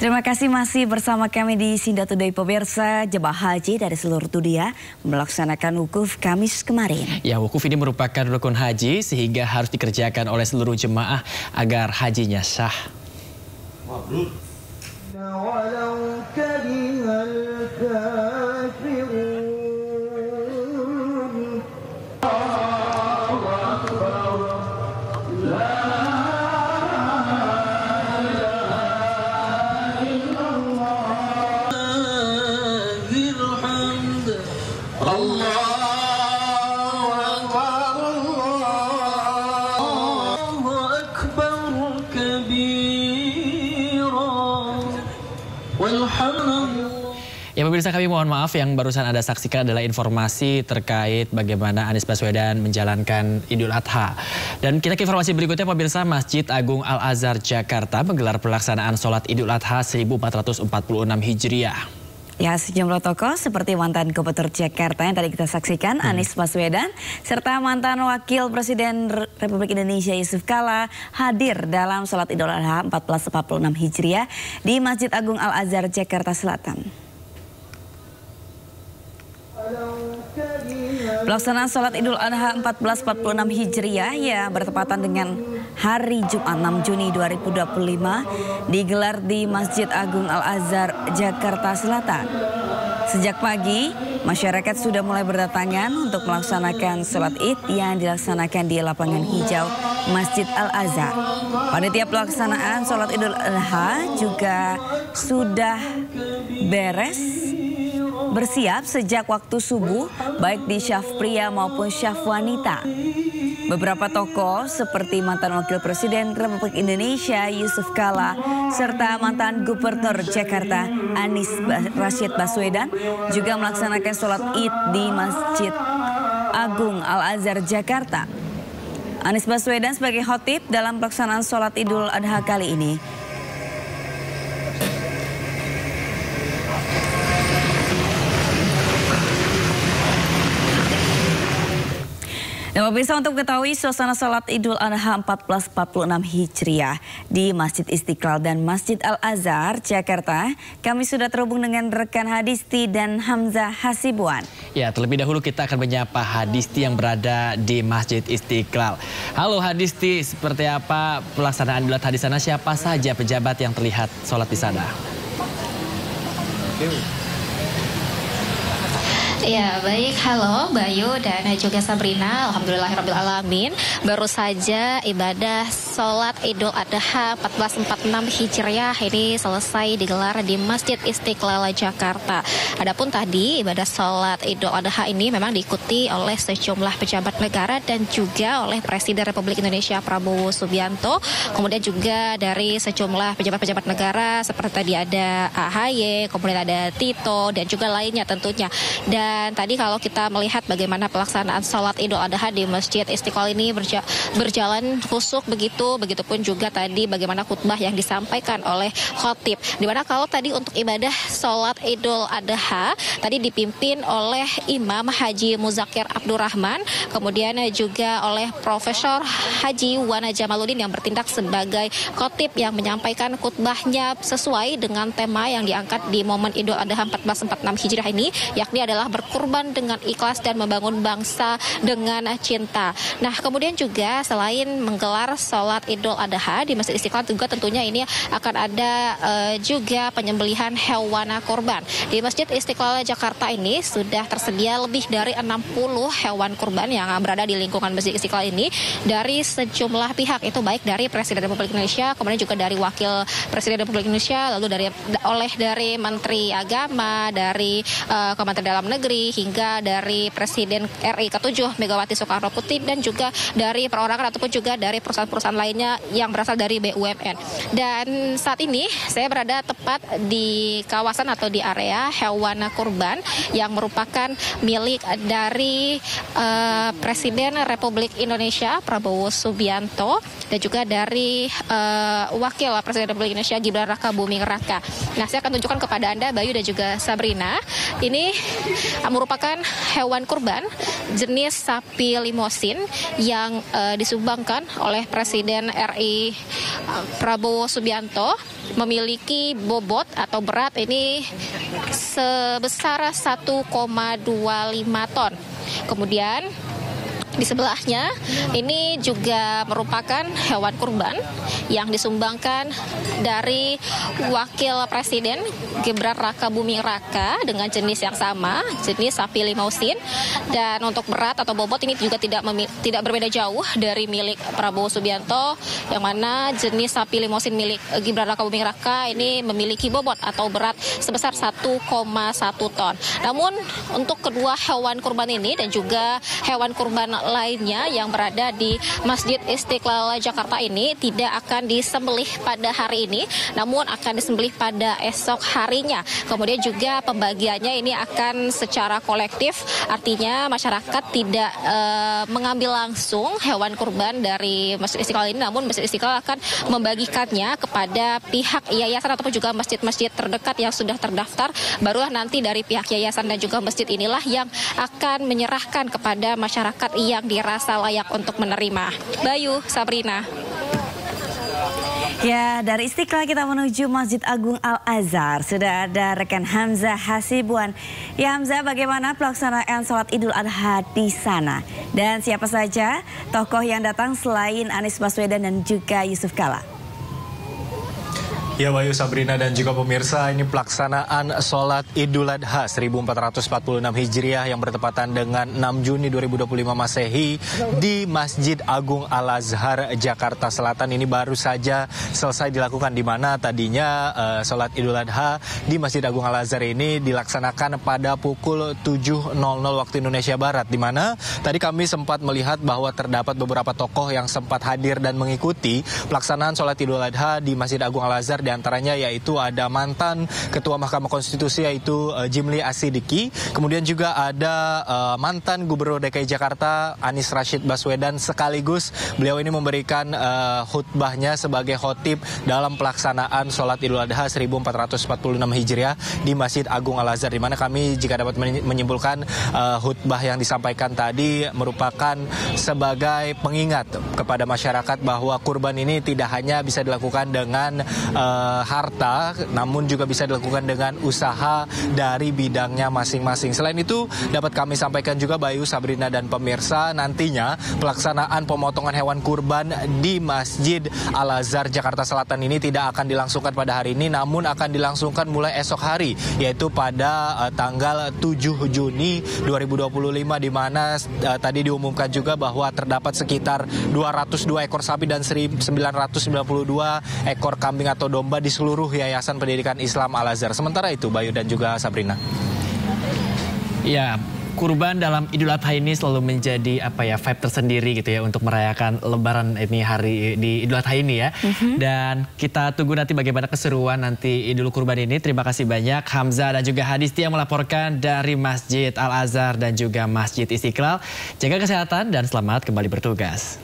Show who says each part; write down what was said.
Speaker 1: Terima kasih masih bersama kami di Sinda Today pemirsa. Jemaah haji dari seluruh dunia melaksanakan wukuf Kamis kemarin.
Speaker 2: Ya, wukuf ini merupakan rukun haji sehingga harus dikerjakan oleh seluruh jemaah agar hajinya sah. Ya pemirsa, kami mohon maaf, yang barusan Anda saksikan adalah informasi terkait bagaimana Anies Baswedan menjalankan Idul Adha. Dan kita ke informasi berikutnya pemirsa, Masjid Agung Al-Azhar Jakarta menggelar pelaksanaan sholat Idul Adha 1446 Hijriah.
Speaker 1: Ya, sejumlah tokoh seperti mantan Gubernur Jakarta yang tadi kita saksikan, Anies Baswedan, serta mantan Wakil Presiden Republik Indonesia Yusuf Kala hadir dalam sholat Idul Adha 1446 Hijriah di Masjid Agung Al-Azhar Jakarta Selatan. Pelaksanaan sholat Idul Adha 1446 Hijriah ya bertepatan dengan hari Jumat 6 Juni 2025 digelar di Masjid Agung Al-Azhar Jakarta Selatan. Sejak pagi, masyarakat sudah mulai berdatangan untuk melaksanakan sholat Id yang dilaksanakan di lapangan hijau Masjid Al-Azhar. Panitia pelaksanaan sholat Idul Adha juga sudah bersiap sejak waktu subuh, baik di syaf pria maupun syaf wanita. Beberapa tokoh seperti mantan Wakil Presiden Republik Indonesia Yusuf Kala serta mantan Gubernur Jakarta Anies Rashid Baswedan juga melaksanakan sholat Id di Masjid Agung Al-Azhar Jakarta. Anies Baswedan sebagai khotib dalam pelaksanaan sholat Idul Adha kali ini. Dan pemirsa, untuk mengetahui suasana sholat Idul Adha 1446 Hijriah di Masjid Istiqlal dan Masjid Al-Azhar Jakarta, kami sudah terhubung dengan rekan Hadisti dan Hamzah Hasibuan.
Speaker 2: Ya, terlebih dahulu kita akan menyapa Hadisti yang berada di Masjid Istiqlal. Halo Hadisti, seperti apa pelaksanaan Idul Adha di sana? Siapa saja pejabat yang terlihat sholat di sana?
Speaker 3: Ya, baik. Halo Bayu dan juga Sabrina. Alhamdulillahirrahmanirrahim. Baru saja ibadah sholat Idul Adha 1446 Hijriah ini selesai digelar di Masjid Istiqlal Jakarta. Adapun tadi ibadah sholat Idul Adha ini memang diikuti oleh sejumlah pejabat negara dan juga oleh Presiden Republik Indonesia Prabowo Subianto. Kemudian juga dari sejumlah pejabat-pejabat negara seperti tadi ada AHY, kemudian ada Tito dan juga lainnya tentunya. Dan tadi kalau kita melihat bagaimana pelaksanaan sholat Idul Adha di Masjid Istiqlal ini berjalan khusyuk begitupun juga tadi bagaimana khutbah yang disampaikan oleh khotib. Dimana kalau tadi untuk ibadah sholat Idul Adha tadi dipimpin oleh Imam Haji Muzakir Abdurrahman, kemudian juga oleh Profesor Haji Wana Jamaluddin yang bertindak sebagai khotib yang menyampaikan khutbahnya sesuai dengan tema yang diangkat di momen Idul Adha 1446 Hijriah ini, yakni adalah berkurban dengan ikhlas dan membangun bangsa dengan cinta. Nah, kemudian juga selain menggelar sholat Idul Adha di Masjid Istiqlal juga tentunya ini akan ada juga penyembelihan hewan kurban. Di Masjid Istiqlal Jakarta ini sudah tersedia lebih dari 60 hewan kurban yang berada di lingkungan Masjid Istiqlal ini dari sejumlah pihak, itu baik dari Presiden Republik Indonesia, kemudian juga dari Wakil Presiden Republik Indonesia, lalu dari Menteri Agama, dari Kementerian Dalam Negeri, hingga dari Presiden RI ke-7 Megawati Soekarno Putri dan juga dari perorangan ataupun juga dari perusahaan-perusahaan lainnya yang berasal dari BUMN. Dan saat ini saya berada tepat di kawasan atau di area hewan kurban yang merupakan milik dari Presiden Republik Indonesia Prabowo Subianto dan juga dari Wakil Presiden Republik Indonesia Gibran Raka Buming Raka. Nah, saya akan tunjukkan kepada Anda Bayu dan juga Sabrina. Ini merupakan hewan kurban jenis sapi limosin yang disumbangkan oleh Presiden RI Prabowo Subianto, memiliki bobot atau berat ini sebesar 1,25 ton. Kemudian di sebelahnya ini juga merupakan hewan kurban yang disumbangkan dari Wakil Presiden Gibran Rakabuming Raka dengan jenis yang sama, jenis sapi limousin. Dan untuk berat atau bobot ini juga tidak berbeda jauh dari milik Prabowo Subianto, yang mana jenis sapi limousin milik Gibran Rakabuming Raka ini memiliki bobot atau berat sebesar 1,1 ton. Namun untuk kedua hewan kurban ini dan juga hewan kurban lainnya yang berada di Masjid Istiqlal Jakarta ini tidak akan disembelih pada hari ini, namun akan disembelih pada esok harinya. Kemudian juga pembagiannya ini akan secara kolektif, artinya masyarakat tidak mengambil langsung hewan kurban dari Masjid Istiqlal ini, namun Masjid Istiqlal akan membagikannya kepada pihak yayasan ataupun juga masjid-masjid terdekat yang sudah terdaftar. Barulah nanti dari pihak yayasan dan juga masjid inilah yang akan menyerahkan kepada masyarakat yang dirasa layak untuk menerima. Bayu, Sabrina.
Speaker 1: Ya, dari Istiqlal kita menuju Masjid Agung Al-Azhar. Sudah ada rekan Hamzah Hasibuan. Ya Hamzah, bagaimana pelaksanaan sholat Idul Adha di sana? Dan siapa saja tokoh yang datang selain Anies Baswedan dan juga Yusuf Kala?
Speaker 4: Ya Bayu, Sabrina dan juga pemirsa, ini pelaksanaan sholat Idul Adha 1446 Hijriah yang bertepatan dengan 6 Juni 2025 Masehi di Masjid Agung Al-Azhar Jakarta Selatan ini baru saja selesai dilakukan, di mana tadinya sholat Idul Adha di Masjid Agung Al-Azhar ini dilaksanakan pada pukul 7.00 waktu Indonesia Barat, di mana tadi kami sempat melihat bahwa terdapat beberapa tokoh yang sempat hadir dan mengikuti pelaksanaan sholat Idul Adha di Masjid Agung Al-Azhar. Di antaranya yaitu ada mantan Ketua Mahkamah Konstitusi yaitu Jimli Asidiki, kemudian juga ada mantan Gubernur DKI Jakarta Anies Rashid Baswedan, sekaligus beliau ini memberikan khutbahnya sebagai khotib dalam pelaksanaan sholat Idul Adha 1446 Hijriah di Masjid Agung Al-Azhar, di mana kami jika dapat menyimpulkan khutbah yang disampaikan tadi merupakan sebagai pengingat kepada masyarakat bahwa kurban ini tidak hanya bisa dilakukan dengan harta, namun juga bisa dilakukan dengan usaha dari bidangnya masing-masing. Selain itu, dapat kami sampaikan juga Bayu, Sabrina dan pemirsa, nantinya pelaksanaan pemotongan hewan kurban di Masjid Al-Azhar Jakarta Selatan ini tidak akan dilangsungkan pada hari ini, namun akan dilangsungkan mulai esok hari, yaitu pada tanggal 7 Juni 2025, di mana tadi diumumkan juga bahwa terdapat sekitar 202 ekor sapi dan 992 ekor kambing atau domba di seluruh Yayasan Pendidikan Islam Al-Azhar. Sementara itu, Bayu dan juga Sabrina.
Speaker 2: Ya, kurban dalam Idul Adha ini selalu menjadi vibe tersendiri gitu ya untuk merayakan Lebaran ini, hari di Idul Adha ini ya. Dan kita tunggu nanti bagaimana keseruan nanti Idul Kurban ini. Terima kasih banyak Hamzah dan juga Hadisti yang melaporkan dari Masjid Al-Azhar dan juga Masjid Istiqlal. Jaga kesehatan dan selamat kembali bertugas.